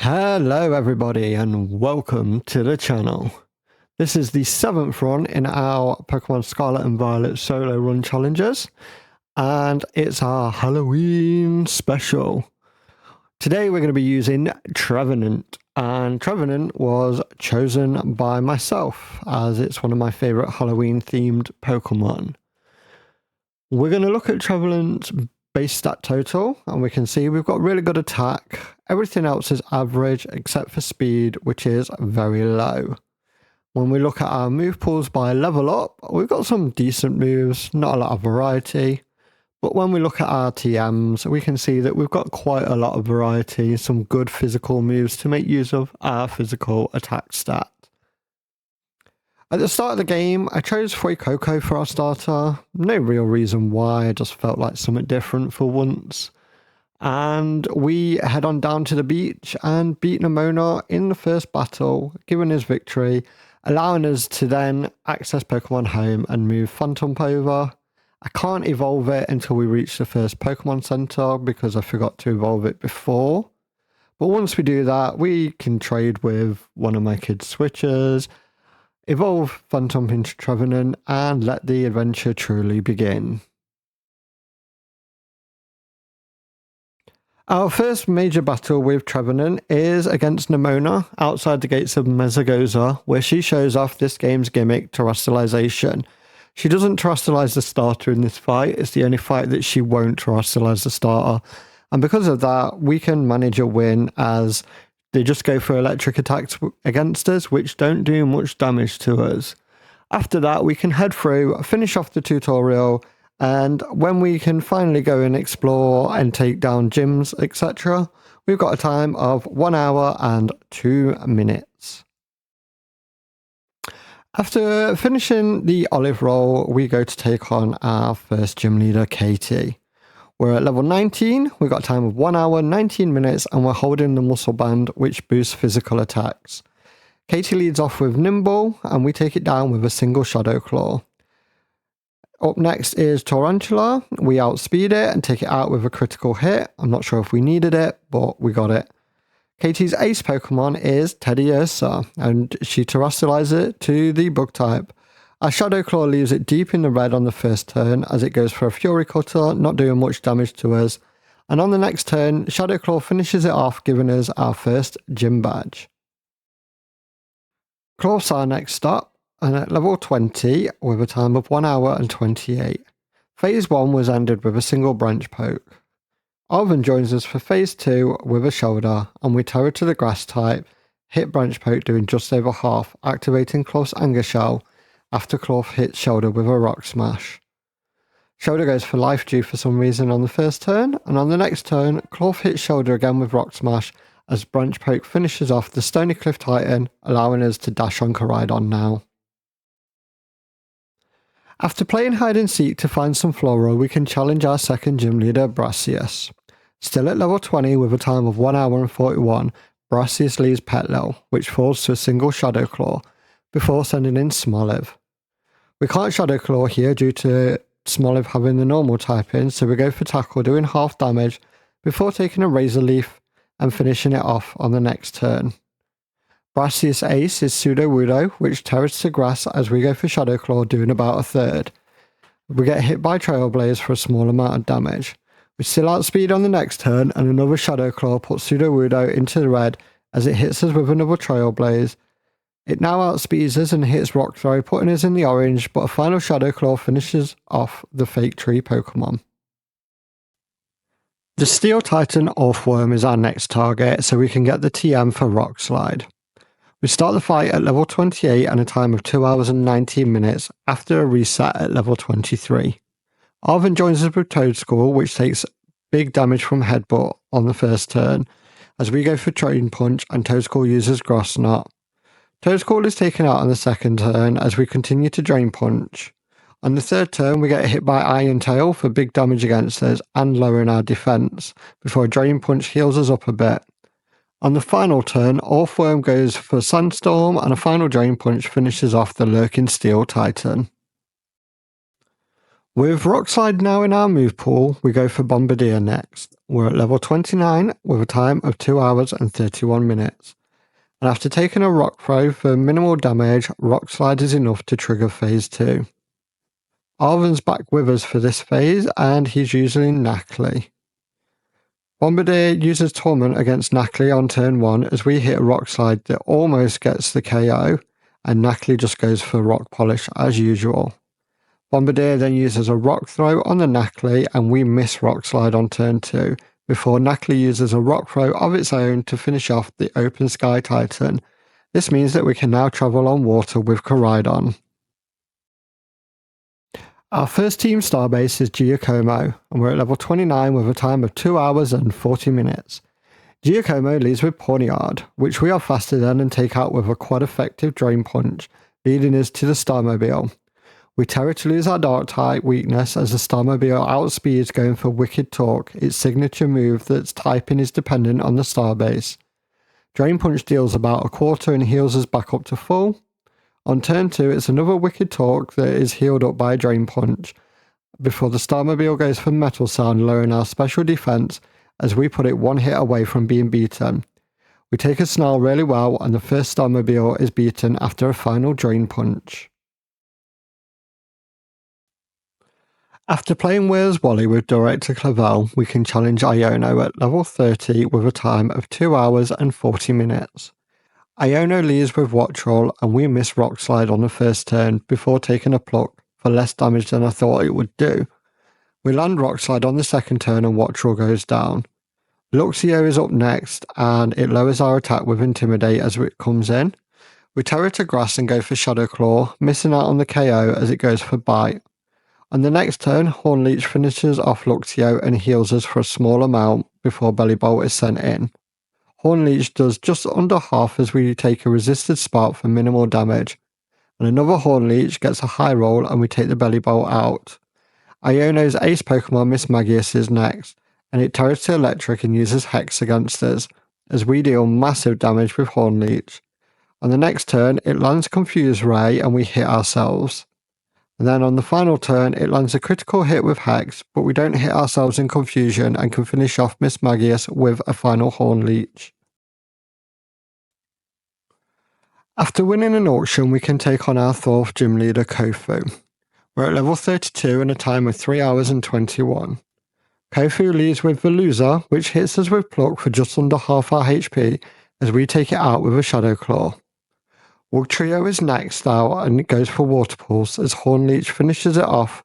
Hello everybody and welcome to the channel. This is the 7th run in our Pokemon Scarlet and Violet solo run challenges, and it's our Halloween special. Today we're going to be using Trevenant, and Trevenant was chosen by myself as it's one of my favourite Halloween themed Pokemon. We're going to look at Trevenant's base stat total, and we can see we've got really good attack. Everything else is average except for speed, which is very low. When we look at our move pools by level up, we've got some decent moves, not a lot of variety. But when we look at our TMs, we can see that we've got quite a lot of variety, some good physical moves to make use of our physical attack stat. At the start of the game, I chose Fuecoco for our starter. No real reason why, I just felt like something different for once. And we head on down to the beach and beat Nemona in the first battle, giving us victory, allowing us to then access Pokemon Home and move Phantom over. I can't evolve it until we reach the first Pokemon Center because I forgot to evolve it before. But once we do that, we can trade with one of my kids' switchers, evolve Phantom into Trevenant, and let the adventure truly begin. Our first major battle with Trevenant is against Nemona outside the gates of Mesagoza, where she shows off this game's gimmick, terrestrialization. She doesn't terrestrialize the starter in this fight, it's the only fight that she won't terrestrialize the starter. And because of that, we can manage a win as they just go for electric attacks against us, which don't do much damage to us. After that, we can head through, finish off the tutorial, and when we can finally go and explore and take down gyms, etc., we've got a time of 1 hour and 2 minutes. After finishing the olive roll, we go to take on our first gym leader, Katie. We're at level 19, we've got a time of 1 hour, 19 minutes, and we're holding the muscle band, which boosts physical attacks. Katie leads off with Nimble, and we take it down with a single Shadow Claw. Up next is Tarantula. We outspeed it and take it out with a critical hit. I'm not sure if we needed it, but we got it. Katie's ace Pokemon is Teddiursa, and she terrestrializes it to the bug type. Our Shadow Claw leaves it deep in the red on the first turn as it goes for a Fury Cutter, not doing much damage to us. And on the next turn, Shadow Claw finishes it off, giving us our first gym badge. Claw's our next stop, and at level 20, with a time of 1 hour and 28. Phase 1 was ended with a single branch poke. Arvin joins us for Phase 2 with a shoulder, and we terror to the grass type, hit branch poke doing just over half, activating Claw's Anger Shell, after Claw hits shoulder with a rock smash. Shoulder goes for life due for some reason on the first turn, and on the next turn, Claw hits shoulder again with rock smash, as branch poke finishes off the Stony Cliff Titan, allowing us to dash on Koraidon now. After playing hide and seek to find some flora, we can challenge our second gym leader, Brassius. Still at level 20 with a time of 1 hour and 41, Brassius leaves Petlil, which falls to a single Shadow Claw, before sending in Smoliv. We can't Shadow Claw here due to Smoliv having the normal typing, so we go for Tackle doing half damage, before taking a Razor Leaf and finishing it off on the next turn. Brassius ace is Sudowoodo, which terrors to grass as we go for Shadow Claw, doing about a third. We get hit by Trailblaze for a small amount of damage. We still outspeed on the next turn, and another Shadow Claw puts Sudowoodo into the red as it hits us with another Trailblaze. It now outspeeds us and hits Rock Throw, putting us in the orange, but a final Shadow Claw finishes off the Fake Tree Pokemon. The Steel Titan Orthworm is our next target, so we can get the TM for Rock Slide. We start the fight at level 28 and a time of 2 hours and 19 minutes after a reset at level 23. Arvin joins us with Toedscool, which takes big damage from Headbutt on the first turn, as we go for Drain Punch and Toedscool uses Gross Knot. Toedscool is taken out on the second turn as we continue to Drain Punch. On the third turn, we get hit by Iron Tail for big damage against us and lowering our defense, before Drain Punch heals us up a bit. On the final turn, Orthworm goes for Sandstorm, and a final Drain Punch finishes off the lurking Steel Titan. With Rock Slide now in our move pool, we go for Bombardier next. We're at level 29 with a time of 2 hours and 31 minutes. And after taking a Rock Throw for minimal damage, Rock Slide is enough to trigger phase 2. Arven's back with us for this phase, and he's using Knackley. Bombardier uses Torment against Knackley on turn 1 as we hit a Rock Slide that almost gets the KO, and Knackley just goes for Rock Polish as usual. Bombardier then uses a Rock Throw on the Knackley, and we miss Rock Slide on turn 2, before Knackley uses a Rock Throw of its own to finish off the Open Sky Titan. This means that we can now travel on water with Koraidon. Our first team starbase is Giacomo, and we're at level 29 with a time of 2 hours and 40 minutes. Giacomo leads with Pawniard, which we are faster than and take out with a quite effective Drain Punch, leading us to the Starmobile. We terror to lose our Dark type weakness as the Starmobile outspeeds going for Wicked Talk, its signature move that's typing is dependent on the starbase. Drain Punch deals about a quarter and heals us back up to full. On turn 2, it's another Wicked Talk that is healed up by Drain Punch, before the Starmobile goes for Metal Sound, lowering our special defense as we put it one hit away from being beaten. We take a Snarl really well, and the first Starmobile is beaten after a final Drain Punch. After playing Where's Wally with Director Clavel, we can challenge Iono at level 30 with a time of 2 hours and 40 minutes. Iono leads with Watch Roll, and we miss Rock Slide on the first turn before taking a pluck for less damage than I thought it would do. We land Rock Slide on the second turn and Watch Roll goes down. Luxio is up next, and it lowers our attack with Intimidate as it comes in. We terror to Grass and go for Shadow Claw, missing out on the KO as it goes for Bite. On the next turn, Hornleech finishes off Luxio and heals us for a small amount before Belly Bolt is sent in. Hornleech does just under half as we take a resisted spark for minimal damage, and another Hornleech gets a high roll and we take the Belly Bolt out. Iono's ace Pokemon Miss Magius is next, and it turns to Electric and uses Hex against us, as we deal massive damage with Hornleech. On the next turn, it lands Confuse Ray and we hit ourselves. And then on the final turn, it lands a critical hit with Hex, but we don't hit ourselves in confusion and can finish off Miss Magius with a final Hornleech. After winning an auction, we can take on our 4th gym leader, Kofu. We're at level 32 and a time of 3 hours and 21. Kofu leads with Veluza, which hits us with Pluck for just under half our HP as we take it out with a Shadow Claw. Wugtrio is next out and it goes for Water Pulse as Hornleech finishes it off,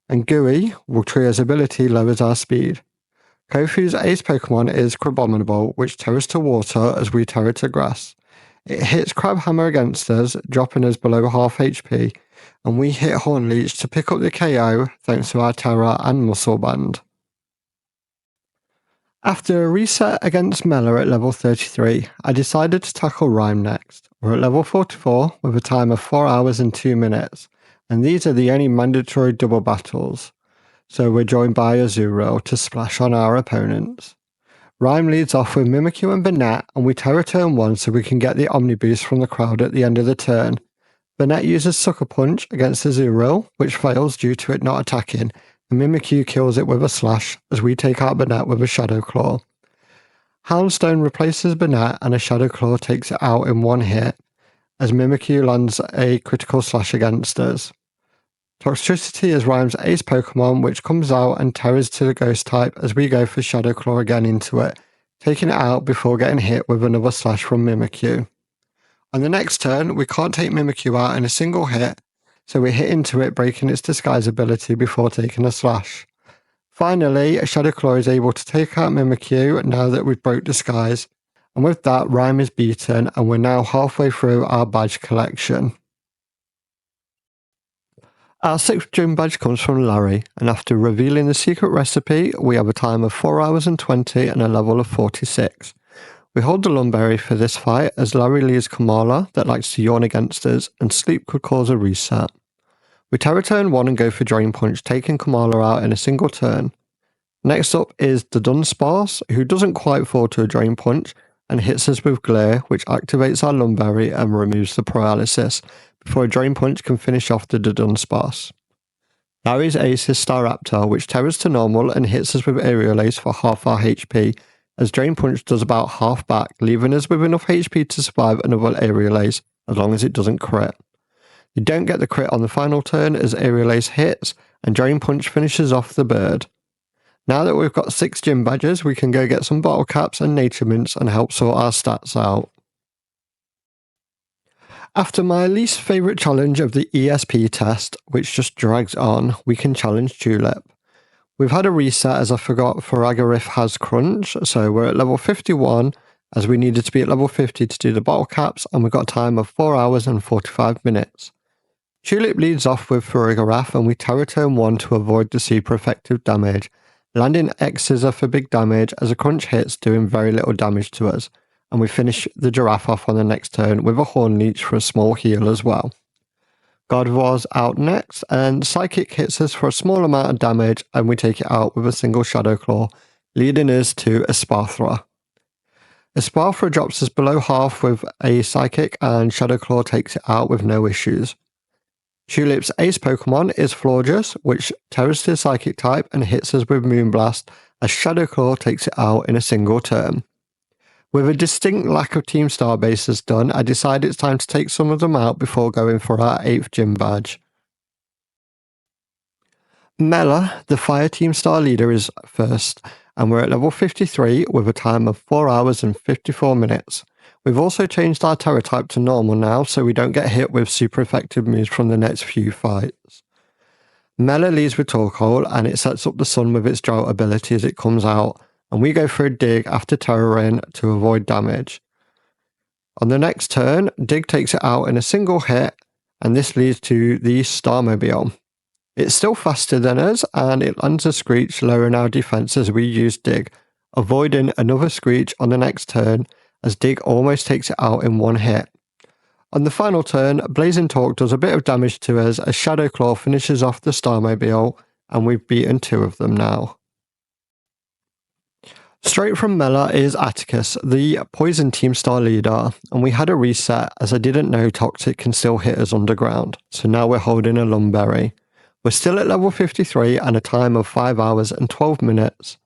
and Gooey, Wugtrio's ability, lowers our speed. Kofu's ace Pokemon is Crabominable, which terrors to water as we terror to grass. It hits Crabhammer against us, dropping us below half HP, and we hit Hornleech to pick up the KO thanks to our Terror and Muscle Band. After a reset against Mela at level 33, I decided to tackle Rhyme next. We're at level 44 with a time of 4 hours and 2 minutes, and these are the only mandatory double battles, so we're joined by Azuro to splash on our opponents. Rhyme leads off with Mimikyu and Banette, and we terror turn 1 so we can get the Omni Boost from the crowd at the end of the turn. Banette uses Sucker Punch against Azuro, which fails due to it not attacking, and Mimikyu kills it with a slash as we take out Banette with a Shadow Claw. Houndstone replaces Banette and a Shadow Claw takes it out in one hit as Mimikyu lands a critical slash against us. Toxtricity is Rhyme's ace Pokemon, which comes out and terrors to the Ghost type as we go for Shadow Claw again into it, taking it out before getting hit with another slash from Mimikyu. On the next turn, we can't take Mimikyu out in a single hit, so we hit into it, breaking its disguise ability before taking a slash. Finally, Shadow Claw is able to take out Mimikyu now that we've broke disguise, and with that, Rhyme is beaten, and we're now halfway through our badge collection. Our 6th gym badge comes from Larry, and after revealing the secret recipe, we have a time of 4 hours and 20 and a level of 46. We hold the Lumberry for this fight as Larry leads Kamala that likes to yawn against us, and Sleep could cause a reset. We terror turn 1 and go for Drain Punch, taking Kamala out in a single turn. Next up is the Dunsparce, who doesn't quite fall to a Drain Punch and hits us with Glare, which activates our Lumberry and removes the paralysis, before a Drain Punch can finish off the Dunsparce. Larry's ace is Staraptor, which terrors to normal and hits us with Aerial Ace for half our HP, as Drain Punch does about half back, leaving us with enough HP to survive another Aerial Ace, as long as it doesn't crit. You don't get the crit on the final turn as Aerial Ace hits, and Drain Punch finishes off the bird. Now that we've got 6 gym badges, we can go get some bottle caps and nature mints and help sort our stats out. After my least favourite challenge of the ESP test, which just drags on, we can challenge Tulip. We've had a reset as I forgot Faragirif has Crunch, so we're at level 51 as we needed to be at level 50 to do the bottle caps, and we've got a time of 4 hours and 45 minutes. Tulip leads off with Faragiraf and we Terra turn 1 to avoid the super effective damage, landing X-Scissor for big damage as a Crunch hits doing very little damage to us, and we finish the Giraffe off on the next turn with a Horn Leech for a small heal as well. God was out next, and Psychic hits us for a small amount of damage and we take it out with a single Shadow Claw, leading us to Espathra. Espathra drops us below half with a Psychic and Shadow Claw takes it out with no issues. Tulip's ace Pokemon is Florges, which terrors to Psychic type and hits us with Moonblast as Shadow Claw takes it out in a single turn. With a distinct lack of Team Star bases done, I decide it's time to take some of them out before going for our 8th gym badge. Mela, the Fire Team Star leader, is first, and we're at level 53 with a time of 4 hours and 54 minutes. We've also changed our Terra type to normal now, so we don't get hit with super effective moves from the next few fights. Mela leads with Torkoal, and it sets up the sun with its drought ability as it comes out, and we go for a Dig after Terra Rain to avoid damage. On the next turn, Dig takes it out in a single hit, and this leads to the Starmobile. It's still faster than us, and it lands a Screech, lowering our defense as we use Dig, avoiding another Screech on the next turn, as Dig almost takes it out in one hit. On the final turn, Blazing Talk does a bit of damage to us as Shadow Claw finishes off the Starmobile, and we've beaten 2 of them now. Straight from Mela is Atticus, the Poison Team Star leader, and we had a reset as I didn't know Toxic can still hit us underground, so now we're holding a Lumberry. We're still at level 53 and a time of 5 hours and 12 minutes.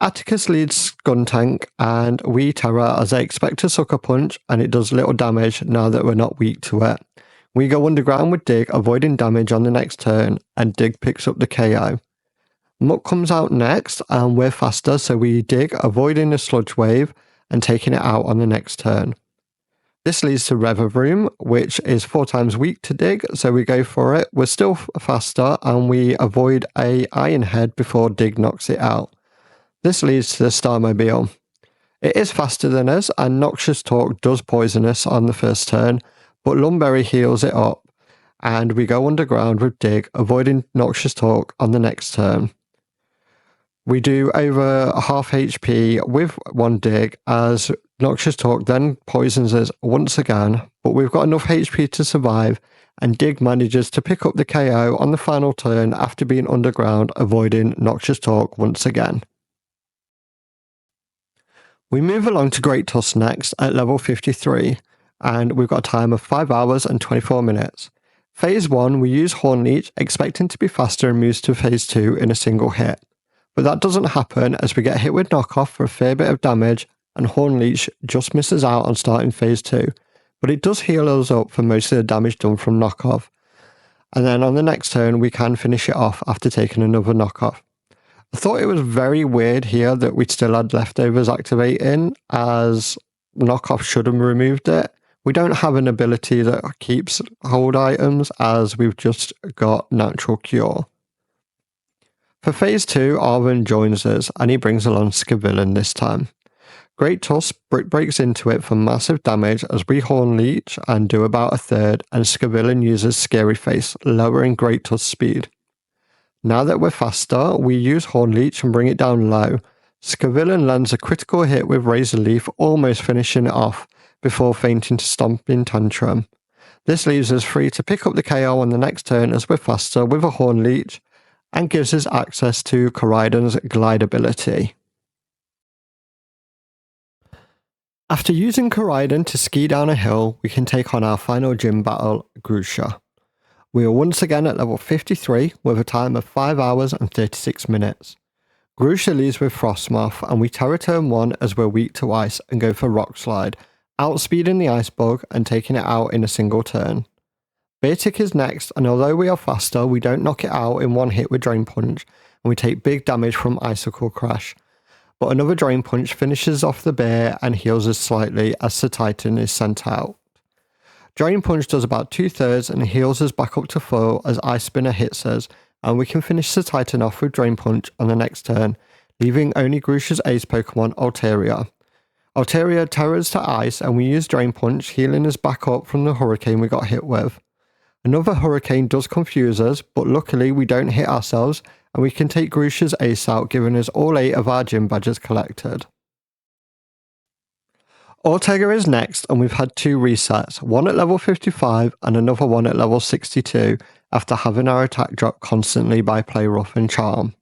Atticus leads Skuntank and we Terra as I expect a Sucker Punch and it does little damage now that we're not weak to it. We go underground with Dig, avoiding damage on the next turn, and Dig picks up the KO. Muck comes out next and we're faster, so we Dig, avoiding a Sludge Wave and taking it out on the next turn. This leads to Revavroom, which is 4 times weak to Dig, so we go for it. We're still faster and we avoid a Iron Head before Dig knocks it out. This leads to the Starmobile. It is faster than us, and Noxious Talk does poison us on the first turn, but Lumberry heals it up, and we go underground with Dig, avoiding Noxious Talk on the next turn. We do over half HP with 1 Dig, as Noxious Talk then poisons us once again, but we've got enough HP to survive, and Dig manages to pick up the KO on the final turn after being underground, avoiding Noxious Talk once again. We move along to Great Tusk next at level 53, and we've got a time of 5 hours and 24 minutes. Phase 1, we use Horn Leech, expecting to be faster and moves to Phase 2 in a single hit. But that doesn't happen as we get hit with Knockoff for a fair bit of damage, and Horn Leech just misses out on starting Phase 2, but it does heal us up for most of the damage done from Knockoff. And then on the next turn, we can finish it off after taking another Knockoff. I thought it was very weird here that we still had leftovers activating, as Knockoff should have removed it. We don't have an ability that keeps hold items, as we've just got Natural Cure. For Phase 2, Arven joins us, and he brings along Scavillain this time. Great Tusk breaks into it for massive damage as we Horn Leech and do about a third, and Scavillain uses Scary Face, lowering Great Tusk's speed. Now that we're faster, we use Horn Leech and bring it down low. Scavillain lands a critical hit with Razor Leaf, almost finishing it off, before fainting to Stomping Tantrum. This leaves us free to pick up the KO on the next turn as we're faster with a Horn Leech, and gives us access to Koraidon's Glide ability. After using Koraidon to ski down a hill, we can take on our final gym battle, Grusha. We are once again at level 53 with a time of 5 hours and 36 minutes. Grusha leads with Frostmoth and we Terra turn 1 as we're weak to ice and go for Rock Slide, outspeeding the Ice Bug and taking it out in a single turn. Beartic is next, and although we are faster, we don't knock it out in one hit with Drain Punch and we take big damage from Icicle Crash. But another Drain Punch finishes off the bear and heals us slightly as the Titan is sent out. Drain Punch does about 2/3 and heals us back up to full as Ice Spinner hits us, and we can finish the Titan off with Drain Punch on the next turn, leaving only Grusha's ace Pokemon, Altaria. Altaria terrors to Ice and we use Drain Punch, healing us back up from the Hurricane we got hit with. Another Hurricane does confuse us, but luckily we don't hit ourselves and we can take Grusha's ace out, giving us all 8 of our gym badges collected. Ortega is next and we've had 2 resets, one at level 55 and another one at level 62 after having our attack drop constantly by Play Rough and Charm.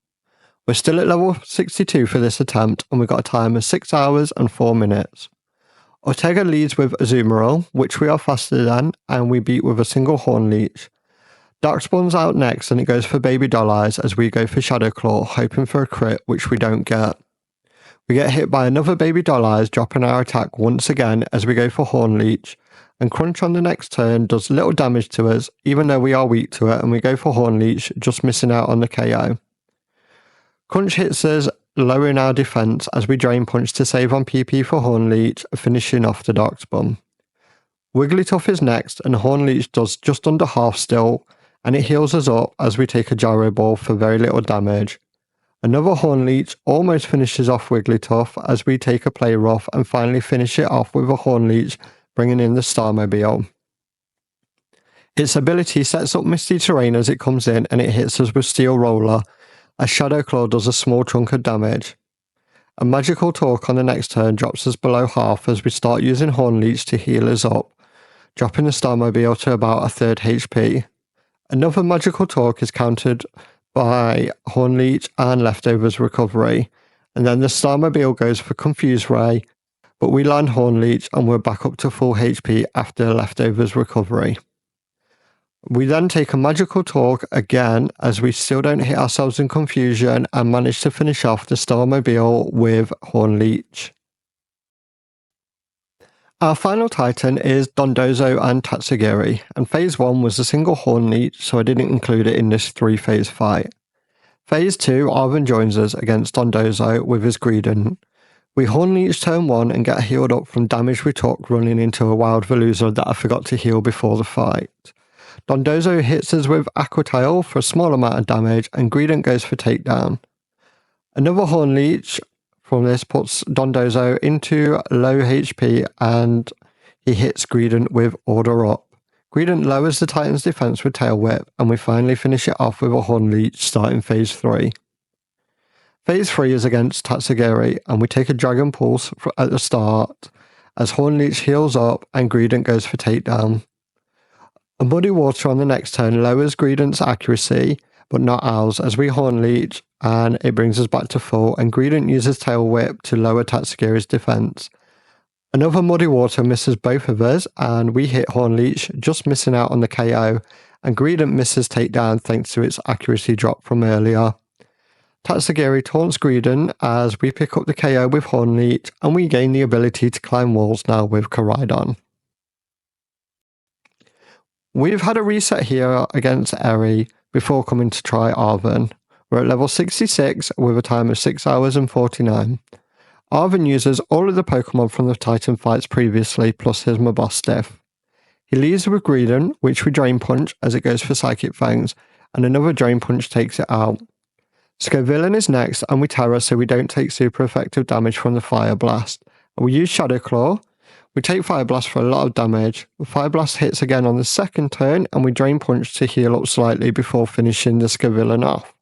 We're still at level 62 for this attempt and we got a time of 6 hours and 4 minutes. Ortega leads with Azumarill, which we are faster than, and we beat with a single Horn Leech. Darkspawn's out next and it goes for Baby Doll Eyes as we go for Shadow Claw, hoping for a crit, which we don't get. We get hit by another Baby Doll Eyes, dropping our attack once again as we go for Horn Leech, and Crunch on the next turn does little damage to us, even though we are weak to it, and we go for Horn Leech, just missing out on the KO. Crunch hits us, lowering our defense as we Drain Punch to save on PP for Horn Leech, finishing off the Darkspawn. Wigglytuff is next, and Horn Leech does just under half still, and it heals us up as we take a Gyro Ball for very little damage. Another Horn Leech almost finishes off Wigglytuff as we take a Play Rough and finally finish it off with a Horn Leech, bringing in the Starmobile. Its ability sets up Misty Terrain as it comes in and it hits us with Steel Roller, as Shadow Claw does a small chunk of damage. A Magical Talk on the next turn drops us below half as we start using Horn Leech to heal us up, dropping the Starmobile to about 1/3 HP. Another Magical Talk is countered by Horn Leech and Leftovers Recovery, and then the Starmobile goes for Confuse Ray, but we land Horn Leech and we're back up to full HP after Leftovers Recovery. We then take a Magical Talk again as we still don't hit ourselves in confusion and manage to finish off the Starmobile with Horn Leech. Our final Titan is Dondozo and Tatsugiri, and Phase 1 was a single Horn Leech, so I didn't include it in this 3-phase fight. Phase 2, Arven joins us against Dondozo with his Greedent. We Horn Leech turn 1 and get healed up from damage we took running into a Wild Veluza that I forgot to heal before the fight. Dondozo hits us with Aqua Tail for a small amount of damage, and Greedent goes for Takedown. Another Horn Leech from this puts Dondozo into low HP and he hits Greedent with Order Up. Greedent lowers the Titan's defense with Tail Whip and we finally finish it off with a Horn Leech starting Phase 3. Phase 3 is against Tatsugiri and we take a Dragon Pulse at the start as Horn Leech heals up and Greedent goes for Takedown. A Muddy Water on the next turn lowers Greedent's accuracy, but not ours, as we Horn Leech and it brings us back to full, and Greedent uses Tail Whip to lower Tatsugiri's defense. Another Muddy Water misses both of us, and we hit Horn Leech, just missing out on the KO, and Greedent misses Takedown thanks to its accuracy drop from earlier. Tatsugiri taunts Greedent as we pick up the KO with Horn Leech, and we gain the ability to climb walls now with Koraidon. We've had a reset here against Eri before coming to try Arven. We're at level 66 with a time of 6 hours and 49. Arven uses all of the Pokemon from the Titan fights previously plus his Mabostiff. He leaves with Greedent, which we Drain Punch as it goes for Psychic Fangs, and another Drain Punch takes it out. Scovillain is next and we Terra so we don't take super effective damage from the Fire Blast. We use Shadow Claw. We take Fire Blast for a lot of damage. Fire Blast hits again on the second turn and we Drain Punch to heal up slightly before finishing the Scovillain off.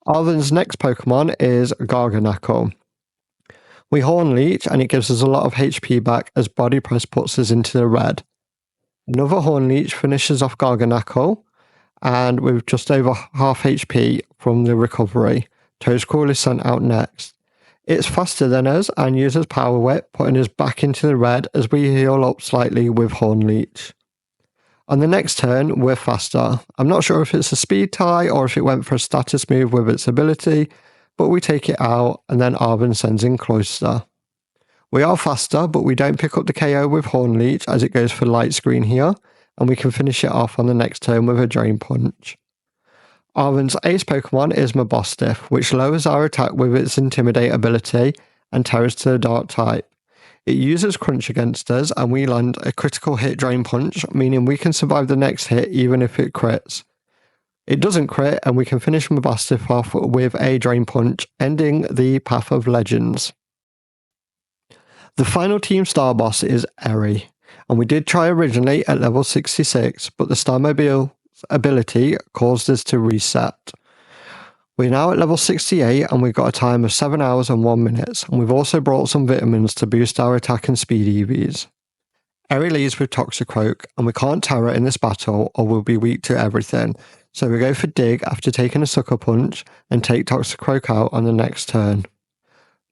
Arven's next Pokemon is Garganacl. We Horn Leech and it gives us a lot of HP back as Body Press puts us into the red. Another Horn Leech finishes off Garganacl and with just over half HP from the recovery. Toedscruel is sent out next. It's faster than us and uses Power Whip, putting us back into the red as we heal up slightly with Horn Leech. On the next turn, we're faster. I'm not sure if it's a speed tie or if it went for a status move with its ability, but we take it out and then Arven sends in Cloister. We are faster, but we don't pick up the KO with Horn Leech as it goes for Light Screen here, and we can finish it off on the next turn with a Drain Punch. Arven's ace Pokemon is Mabostiff, which lowers our attack with its Intimidate ability and terrors to the Dark type. It uses Crunch against us, and we land a critical hit Drain Punch, meaning we can survive the next hit even if it crits. It doesn't crit, and we can finish Mabostiff off with a Drain Punch, ending the Path of Legends. The final team star boss is Eri, and we did try originally at level 66, but the Starmobile's ability caused us to reset. We're now at level 68 and we've got a time of 7 hours and 1 minute, and we've also brought some vitamins to boost our attack and speed EVs. Eri leads with Toxicroak, and we can't Terra in this battle or we'll be weak to everything, so we go for Dig after taking a Sucker Punch and take Toxicroak out on the next turn.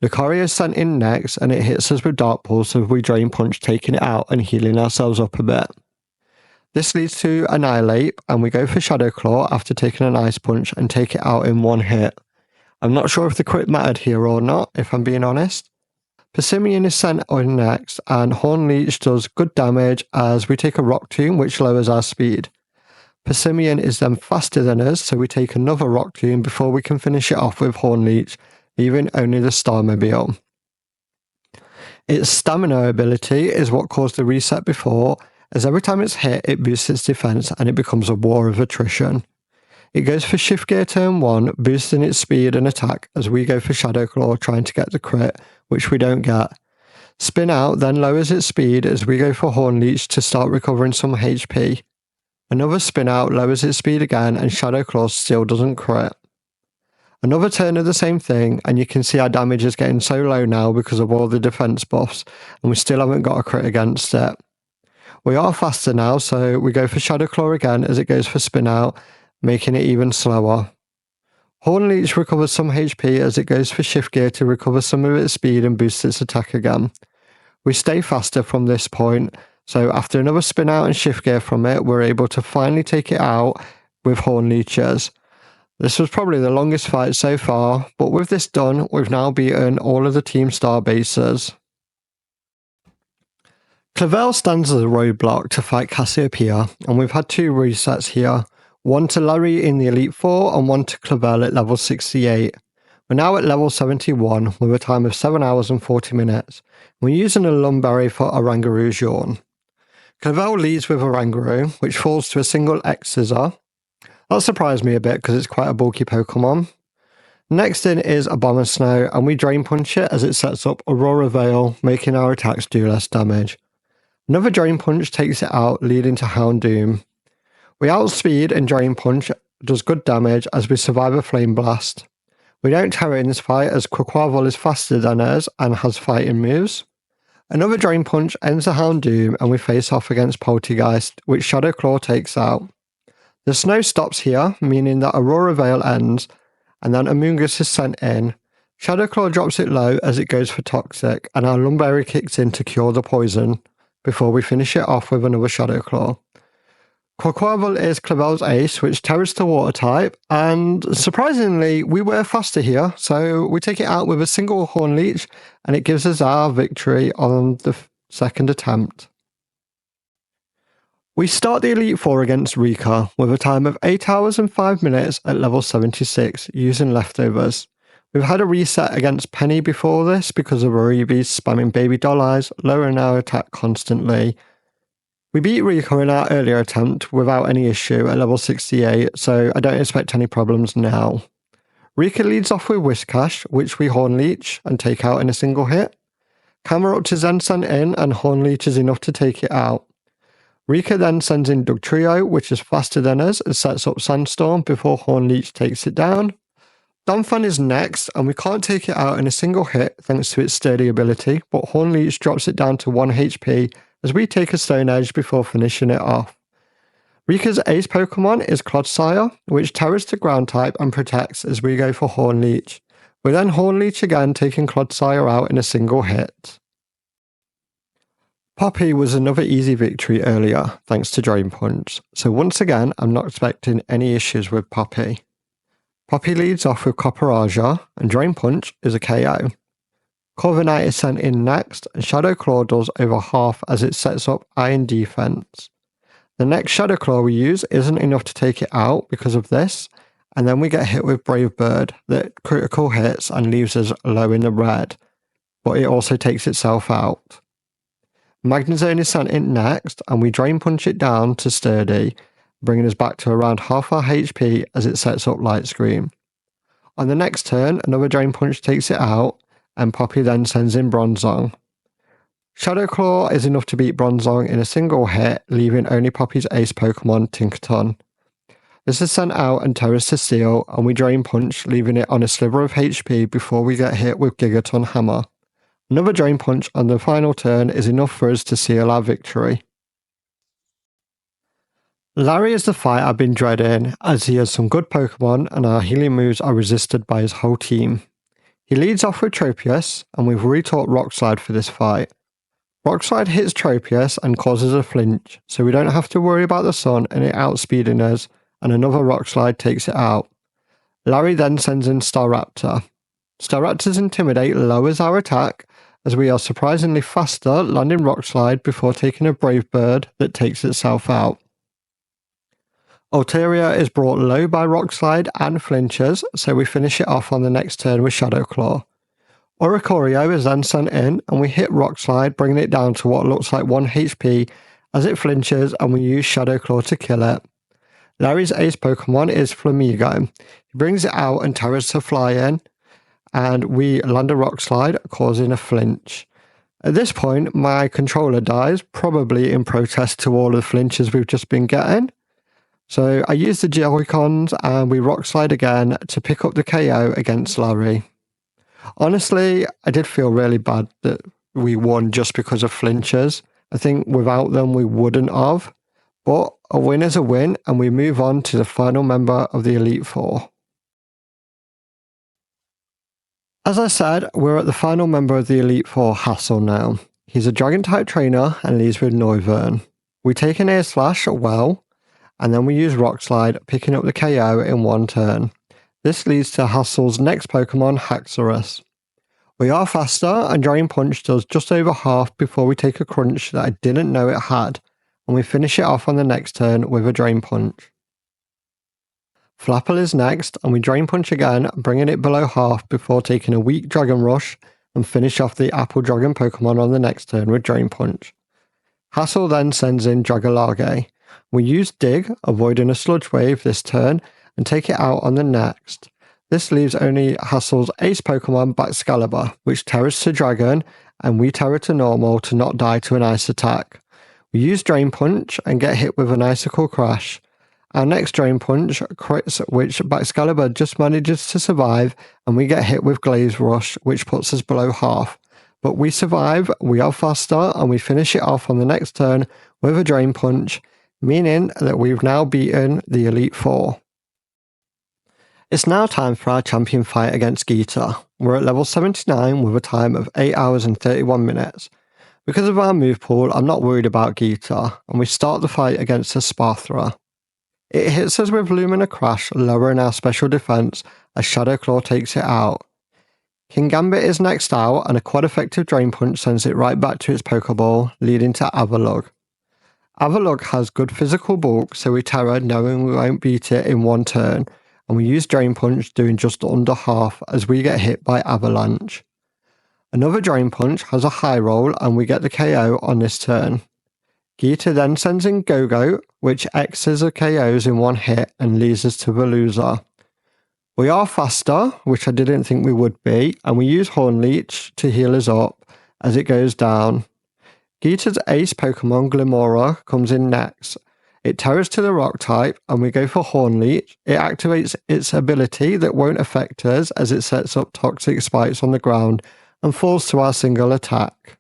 Lucario is sent in next and it hits us with Dark Pulse, so we Drain Punch, taking it out and healing ourselves up a bit. This leads to Annihilate, and we go for Shadow Claw after taking an Ice Punch and take it out in one hit. I'm not sure if the crit mattered here or not, if I'm being honest. Persimmon is sent in next, and Horn Leech does good damage as we take a Rock Tomb, which lowers our speed. Persimmon is then faster than us, so we take another Rock Tomb before we can finish it off with Horn Leech, leaving only the Starmobile. Its Stamina ability is what caused the reset before, as every time it's hit, it boosts its defense and it becomes a war of attrition. It goes for Shift Gear turn 1, boosting its speed and attack as we go for Shadow Claw trying to get the crit, which we don't get. Spin Out then lowers its speed as we go for Horn Leech to start recovering some HP. Another Spin Out lowers its speed again, and Shadow Claw still doesn't crit. Another turn of the same thing, and you can see our damage is getting so low now because of all the defense buffs, and we still haven't got a crit against it. We are faster now, so we go for Shadow Claw again as it goes for Spin Out, making it even slower. Horn Leech recovers some HP as it goes for Shift Gear to recover some of its speed and boost its attack again. We stay faster from this point, so after another Spin Out and Shift Gear from it, we're able to finally take it out with Horn Leeches. This was probably the longest fight so far, but with this done, we've now beaten all of the Team Star bases. Clavel stands as a roadblock to fight Cassiopeia, and we've had 2 resets here, one to Larry in the Elite Four and one to Clavel at level 68. We're now at level 71 with a time of 7 hours and 40 minutes. We're using a Lumberry for Oranguru Yawn. Clavel leads with Oranguru, which falls to a single X-Scissor. That surprised me a bit because it's quite a bulky Pokemon. Next in is Abomasnow, and we Drain Punch it as it sets up Aurora Veil, making our attacks do less damage. Another Drain Punch takes it out, leading to Houndoom. We outspeed and Drain Punch does good damage as we survive a Flame Blast. We don't Terra in this fight as Quaquaval is faster than us and has fighting moves. Another Drain Punch ends the Houndoom and we face off against Poltergeist, which Shadow Claw takes out. The snow stops here, meaning that Aurora Veil ends, and then Amoonguss is sent in. Shadow Claw drops it low as it goes for Toxic, and our Lumberry kicks in to cure the poison, before we finish it off with another Shadow Claw. Quaquaval is Clavel's ace, which terrors the water type, and surprisingly, we were faster here, so we take it out with a single Horn Leech, and it gives us our victory on the second attempt. We start the Elite Four against Rika with a time of 8 hours and 5 minutes at level 76, using leftovers. We've had a reset against Penny before this because of Aribi's spamming Baby Doll Eyes, lowering our attack constantly. We beat Rika in our earlier attempt without any issue at level 68, so I don't expect any problems now. Rika leads off with Whiscash, which we Horn Leech and take out in a single hit. Camerupt is then sent in, and Horn Leech is enough to take it out. Rika then sends in Dugtrio, which is faster than us, and sets up Sandstorm before Horn Leech takes it down. Donphan is next, and we can't take it out in a single hit thanks to its sturdy ability, but Horn Leech drops it down to 1 HP as we take a Stone Edge before finishing it off. Rika's ace Pokemon is Clodsire, which terrors the ground type and protects as we go for Horn Leech. We then Horn Leech again, taking Clodsire out in a single hit. Poppy was another easy victory earlier, thanks to Drain Punch, so once again I'm not expecting any issues with Poppy. Poppy leads off with Copperaja, and Drain Punch is a KO. Corviknight is sent in next, and Shadow Claw does over half as it sets up Iron Defense. The next Shadow Claw we use isn't enough to take it out because of this, and then we get hit with Brave Bird that critical hits and leaves us low in the red, but it also takes itself out. Magnezone is sent in next, and we Drain Punch it down to Sturdy, bringing us back to around half our HP as it sets up Light Screen. On the next turn, another Drain Punch takes it out, and Poppy then sends in Bronzong. Shadow Claw is enough to beat Bronzong in a single hit, leaving only Poppy's ace Pokemon, Tinkaton. This is sent out and Terrace to Steel, and we Drain Punch, leaving it on a sliver of HP before we get hit with Gigaton Hammer. Another Drain Punch on the final turn is enough for us to seal our victory. Larry is the fight I've been dreading, as he has some good Pokemon and our healing moves are resisted by his whole team. He leads off with Tropius, and we've retaught Rock Slide for this fight. Rock Slide hits Tropius and causes a flinch, so we don't have to worry about the sun and it outspeeding us, and another Rock Slide takes it out. Larry then sends in Staraptor. Staraptor's Intimidate lowers our attack, as we are surprisingly faster landing Rock Slide before taking a Brave Bird that takes itself out. Altaria is brought low by Rock Slide and flinches, so we finish it off on the next turn with Shadow Claw. Oricorio is then sent in, and we hit Rock Slide, bringing it down to what looks like 1 HP as it flinches, and we use Shadow Claw to kill it. Larry's ace Pokemon is Flamigo. He brings it out and Terrace to fly in, and we land a Rock Slide, causing a flinch. At this point, my controller dies, probably in protest to all the flinches we've just been getting. So I use the Joy-Cons and we Rock Slide again to pick up the KO against Larry. Honestly, I did feel really bad that we won just because of flinches. I think without them we wouldn't have. But a win is a win, and we move on to the final member of the Elite Four. As I said, we're at the final member of the Elite Four, Hassel, now. He's a Dragon-type trainer and leads with Noivern. We take an Air Slash well, and then we use Rock Slide, picking up the KO in one turn. This leads to Hassel's next Pokemon, Haxorus. We are faster, and Drain Punch does just over half before we take a crunch that I didn't know it had, and we finish it off on the next turn with a Drain Punch. Flapple is next, and we Drain Punch again, bringing it below half before taking a weak Dragon Rush and finish off the Apple Dragon Pokemon on the next turn with Drain Punch. Hassel then sends in Dragalage. We use Dig, avoiding a Sludge Wave this turn, and take it out on the next. This leaves only Hassel's ace Pokemon, Baxcalibur, which Terrace to Dragon, and we Terra to Normal to not die to an Ice attack. We use Drain Punch and get hit with an Icicle Crash. Our next Drain Punch crits, which Baxcalibur just manages to survive, and we get hit with Glaze Rush, which puts us below half. But we survive, we are faster, and we finish it off on the next turn with a Drain Punch, meaning that we've now beaten the Elite Four. It's now time for our champion fight against Geeta. We're at level 79 with a time of 8 hours and 31 minutes. Because of our move pool, I'm not worried about Geeta, and we start the fight against a Sparthra. It hits us with Lumina Crash, lowering our special defense as Shadow Claw takes it out. King Gambit is next out, and a quad effective Drain Punch sends it right back to its Pokeball, leading to Avalugg. Avalugg has good physical bulk, so we Terra knowing we won't beat it in one turn, and we use Drain Punch doing just under half as we get hit by Avalanche. Another Drain Punch has a high roll, and we get the KO on this turn. Geeta then sends in Go-Go, which X's the KOs in one hit and leads us to Veluza. We are faster, which I didn't think we would be, and we use Horn Leech to heal us up as it goes down. Geeta's ace Pokemon, Glimora, comes in next. It Terras to the Rock type, and we go for Horn Leech. It activates its ability that won't affect us as it sets up toxic spikes on the ground and falls to our single attack.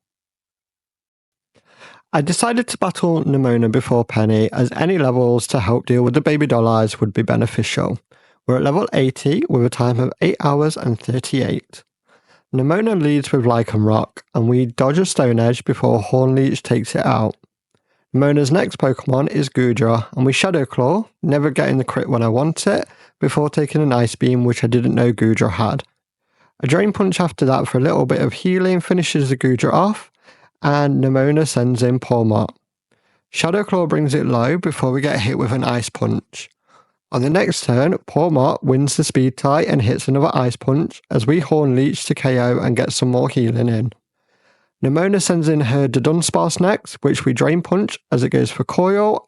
I decided to battle Nimona before Penny, as any levels to help deal with the baby doll eyes would be beneficial. We're at level 80 with a time of 8 hours and 38. Nemona leads with Lycan Rock, and we dodge a Stone Edge before Hornleech takes it out. Nemona's next Pokemon is Goodra, and we Shadow Claw, never getting the crit when I want it, before taking an Ice Beam, which I didn't know Goodra had. A Drain Punch after that for a little bit of healing finishes the Goodra off, and Nemona sends in Pawmot. Shadow Claw brings it low before we get hit with an Ice Punch. On the next turn, Pawmot wins the Speed tie and hits another Ice Punch as we Hornleech to KO and get some more healing in. Nemona sends in her Dunsparce next, which we Drain Punch as it goes for Coil,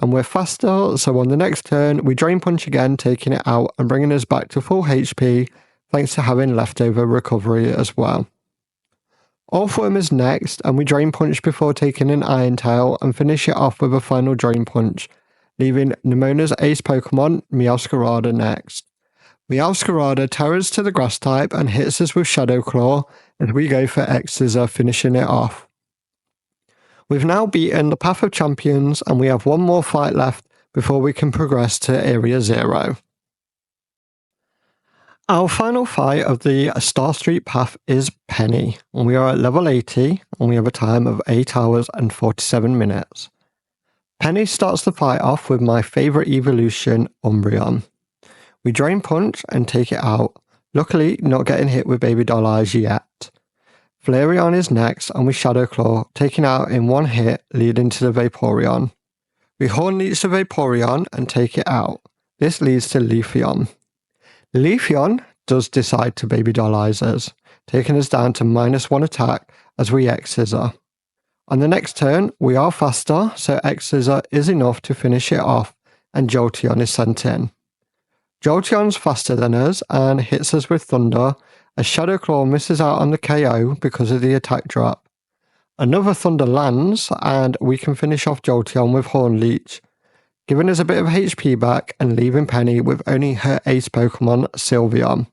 and we're faster, so on the next turn we Drain Punch again, taking it out and bringing us back to full HP, thanks to having leftover recovery as well. Orthworm is next, and we Drain Punch before taking an Iron Tail and finish it off with a final Drain Punch, leaving Nemona's ace Pokemon, Meowscarada, next. Meowscarada terrors to the Grass type and hits us with Shadow Claw as we go for X-Scissor, finishing it off. We've now beaten the Path of Champions and we have one more fight left before we can progress to Area 0. Our final fight of the Star Street Path is Penny, and we are at level 80 and we have a time of 8 hours and 47 minutes. Penny starts the fight off with my favourite evolution, Umbreon. We Drain Punch and take it out, luckily not getting hit with Baby Doll Eyes yet. Flareon is next and we Shadow Claw, taking out in one hit, leading to the Vaporeon. We Hornleech the Vaporeon and take it out. This leads to Leafeon. Leafeon does decide to Baby Doll Eyes us, taking us down to -1 attack as we X-Scissor. On the next turn, we are faster, so X-Scissor is enough to finish it off, and Jolteon is sent in. Jolteon's faster than us and hits us with Thunder, as Shadow Claw misses out on the KO because of the attack drop. Another Thunder lands, and we can finish off Jolteon with Hornleech, giving us a bit of HP back and leaving Penny with only her ace Pokemon, Sylveon.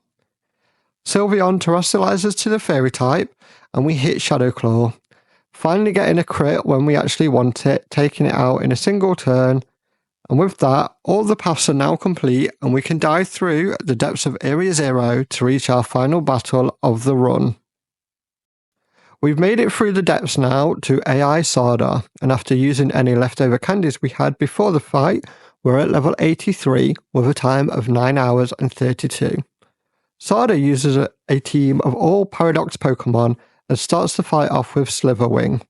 Sylveon terrestrializes to the Fairy type, and we hit Shadow Claw, finally getting a crit when we actually want it, taking it out in a single turn. And with that, all the paths are now complete and we can dive through the depths of Area 0 to reach our final battle of the run. We've made it through the depths now to AI Sada, and after using any leftover candies we had before the fight, we're at level 83 with a time of 9 hours and 32. Sada uses a team of all Paradox Pokemon and starts the fight off with Slitherwing.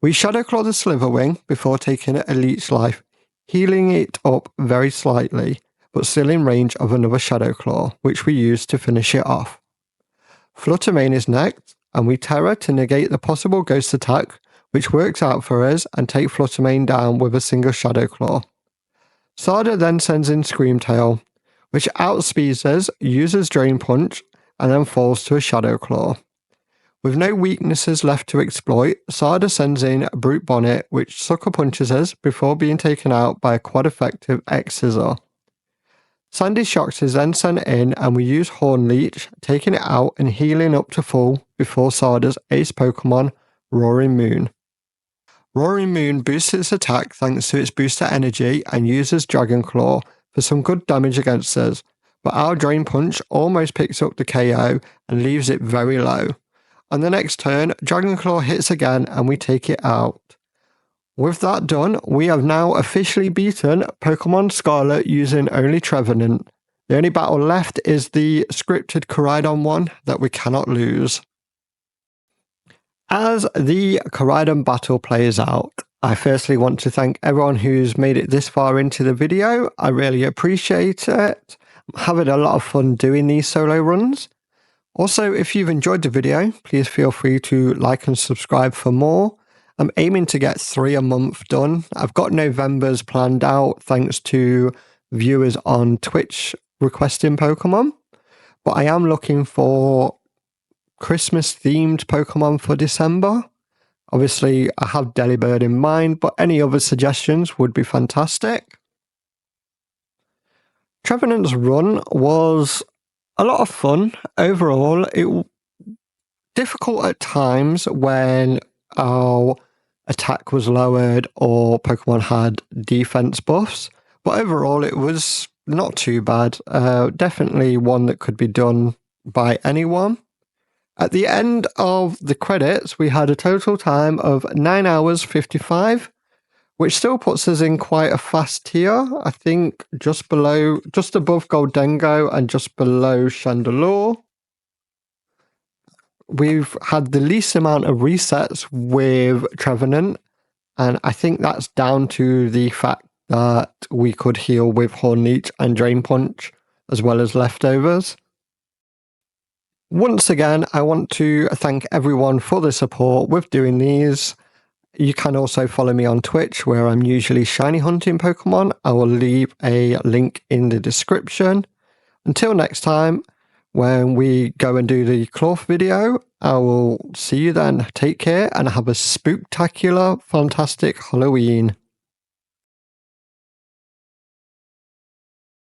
We Shadow Claw the Slitherwing before taking a Leech Life, healing it up very slightly, but still in range of another Shadow Claw, which we use to finish it off. Fluttermane is next, and we Terror to negate the possible Ghost attack, which works out for us and take Fluttermane down with a single Shadow Claw. Sada then sends in Screamtail, which outspeeds us, uses Drain Punch, and then falls to a Shadow Claw. With no weaknesses left to exploit, Sada sends in Brute Bonnet, which sucker punches us before being taken out by a quad-effective X-Scissor. Sandy Shocks is then sent in and we use Hornleech, taking it out and healing up to full before Sada's ace Pokemon, Roaring Moon. Roaring Moon boosts its attack thanks to its booster energy and uses Dragon Claw for some good damage against us, but our Drain Punch almost picks up the KO and leaves it very low. On the next turn, Dragon Claw hits again and we take it out. With that done, we have now officially beaten Pokemon Scarlet using only Trevenant. The only battle left is the scripted Koraidon one that we cannot lose. As the Koraidon battle plays out, I firstly want to thank everyone who's made it this far into the video. I really appreciate it. I'm having a lot of fun doing these solo runs. Also, if you've enjoyed the video, please feel free to like and subscribe for more. I'm aiming to get 3 a month done. I've got November's planned out thanks to viewers on Twitch requesting Pokemon. But I am looking for Christmas themed Pokemon for December. Obviously, I have Delibird in mind, but any other suggestions would be fantastic. Trevenant's run was a lot of fun overall. It difficult at times when our attack was lowered or Pokemon had defense buffs, but overall it was not too bad. Definitely one that could be done by anyone. At the end of the credits, we had a total time of 9 hours 55, which still puts us in quite a fast tier. I think just above Goldengo and just below Chandelure. We've had the least amount of resets with Trevenant, and I think that's down to the fact that we could heal with Horn Leech and Drain Punch, as well as leftovers. Once again, I want to thank everyone for the support with doing these. You can also follow me on Twitch, where I'm usually shiny hunting Pokemon. I will leave a link in the description. Until next time, when we go and do the cloth video, I will see you then. Take care and have a spooktacular, fantastic Halloween.